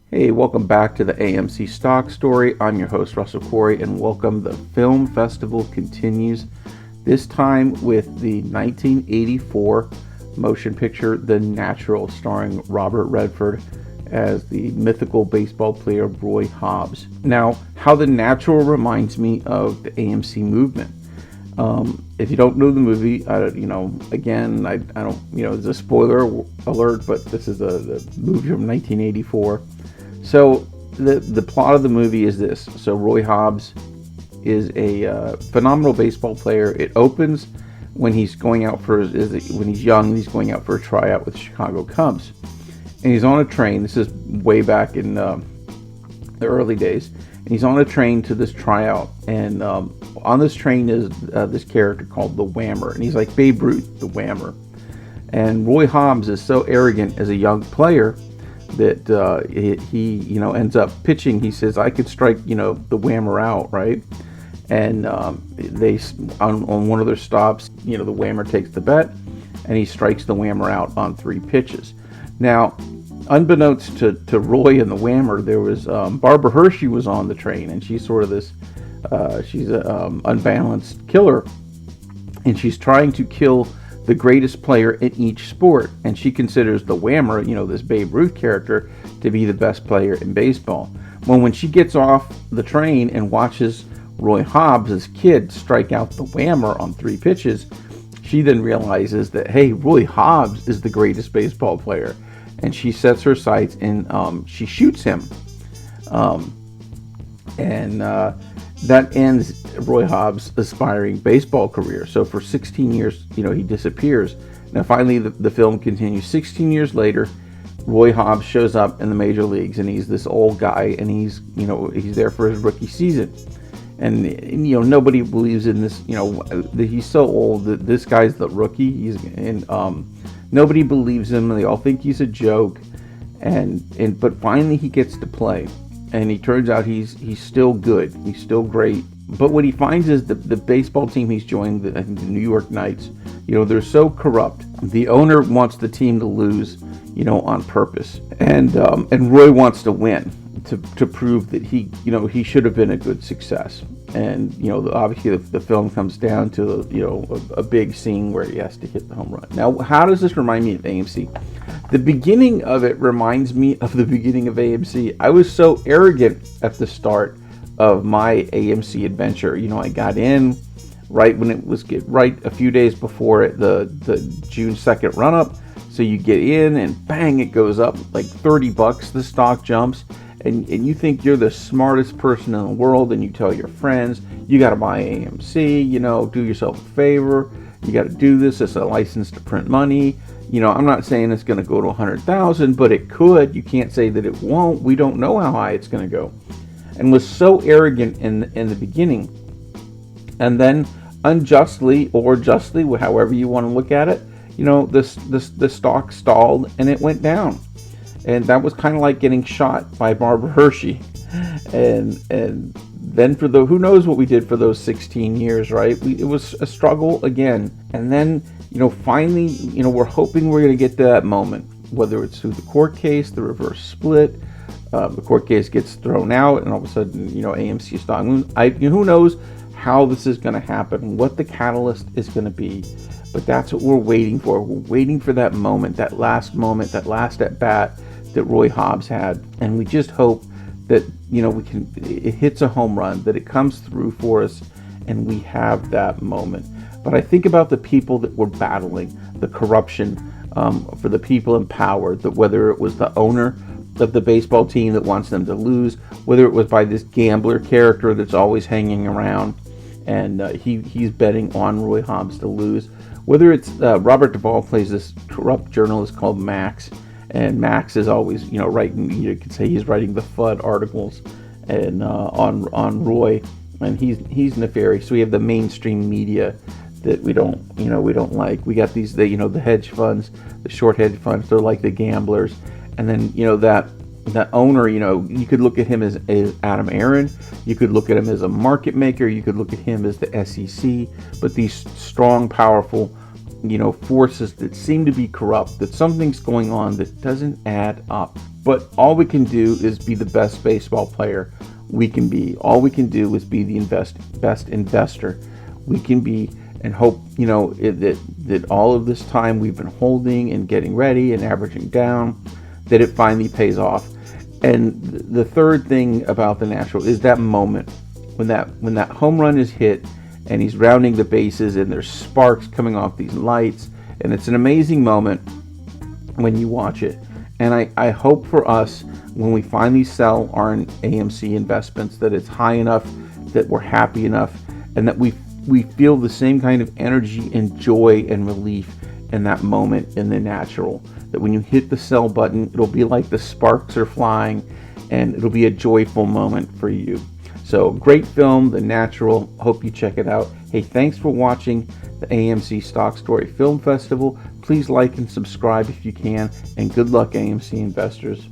Hey, welcome back to the AMC Stock Story. I'm your host, Russell Corey, and welcome. The film festival continues, this time with the 1984 motion picture The Natural, starring Robert Redford as the mythical baseball player Roy Hobbs. Now, how The Natural reminds me of the AMC Movement. If you don't know the movie, I don't, it's a spoiler alert, but this is a movie from 1984. So the plot of the movie is this. So Roy Hobbs is a phenomenal baseball player. It opens when he's going out when he's young, he's going out for a tryout with the Chicago Cubs. And he's on a train. This is way back in the early days. And he's on a train to this tryout. And on this train is this character called the Whammer. And he's like Babe Ruth, the Whammer. And Roy Hobbs is so arrogant as a young player that he ends up pitching. He says, I could strike the Whammer out, right? And they on one of their stops, the Whammer takes the bet and he strikes the Whammer out on 3 pitches. Now, unbeknownst to Roy and the Whammer, there was Barbara Hershey was on the train, and she's sort of this she's an unbalanced killer, and she's trying to kill the greatest player in each sport, and she considers the Whammer, this Babe Ruth character, to be the best player in baseball. Well, when she gets off the train and watches Roy Hobbs, as kid, strike out the Whammer on 3 pitches, she then realizes that, hey, Roy Hobbs is the greatest baseball player, and she sets her sights and she shoots him, and that ends Roy Hobbs' aspiring baseball career. So for 16 years, he disappears. Now finally, the film continues. 16 years later, Roy Hobbs shows up in the major leagues, and he's this old guy, and he's there for his rookie season. And nobody believes in this. He's so old that this guy's the rookie. Nobody believes him. They all think he's a joke. But finally, he gets to play. And he turns out he's still good. He's still great. But what he finds is the baseball team he's joined, the New York Knights, they're so corrupt. The owner wants the team to lose, on purpose. And Roy wants to win to prove that he should have been a good success. And, obviously the film comes down to, a big scene where he has to hit the home run. Now, how does this remind me of AMC? The beginning of it reminds me of the beginning of AMC. I was so arrogant at the start of my AMC adventure. I got in right when it was right a few days before the June 2nd run up. So you get in and bang, it goes up like $30. The stock jumps, and you think you're the smartest person in the world, and you tell your friends, you got to buy AMC. Do yourself a favor. You got to do this. It's a license to print money. I'm not saying it's going to go to 100,000, but it could. You can't say that it won't. We don't know how high it's going to go. And was so arrogant in the beginning. And then unjustly or justly, however you want to look at it, the stock stalled and it went down. And that was kind of like getting shot by Barbara Hershey. And then who knows what we did for those 16 years, right? It was a struggle again. And then, finally, we're hoping we're going to get to that moment, whether it's through the court case, the reverse split, the court case gets thrown out, and all of a sudden, AMC stock moves. Who knows how this is going to happen, what the catalyst is going to be, but that's what we're waiting for. We're waiting for that moment, that last at bat that Roy Hobbs had, and we just hope that it hits a home run, that it comes through for us, and we have that moment. But I think about the people that were battling the corruption, for the people in power, that whether it was the owner of the baseball team that wants them to lose, whether it was by this gambler character that's always hanging around, and he's betting on Roy Hobbs to lose, whether it's Robert Duvall plays this corrupt journalist called Max, and Max is always writing, you could say he's writing the FUD articles and on Roy, and he's nefarious. So we have the mainstream media that we don't like. We got these the hedge funds, the short hedge funds. They're like the gamblers, and then that owner. You could look at him as Adam Aaron. You could look at him as a market maker. You could look at him as the SEC. But these strong, powerful forces that seem to be corrupt, that something's going on that doesn't add up. But all we can do is be the best baseball player we can be. All we can do is be the best investor we can be, and hope that all of this time we've been holding and getting ready and averaging down, that it finally pays off. And the third thing about the natural is that moment when that home run is hit and he's rounding the bases and there's sparks coming off these lights, and it's an amazing moment when you watch it. And I hope for us, when we finally sell our AMC investments, that it's high enough, that we're happy enough, and that we feel the same kind of energy and joy and relief in that moment in the natural. That when you hit the sell button, it'll be like the sparks are flying, and it'll be a joyful moment for you. So, great film, The Natural. Hope you check it out. Hey, thanks for watching the AMC Stock Story Film Festival. Please like and subscribe if you can, and good luck, AMC investors.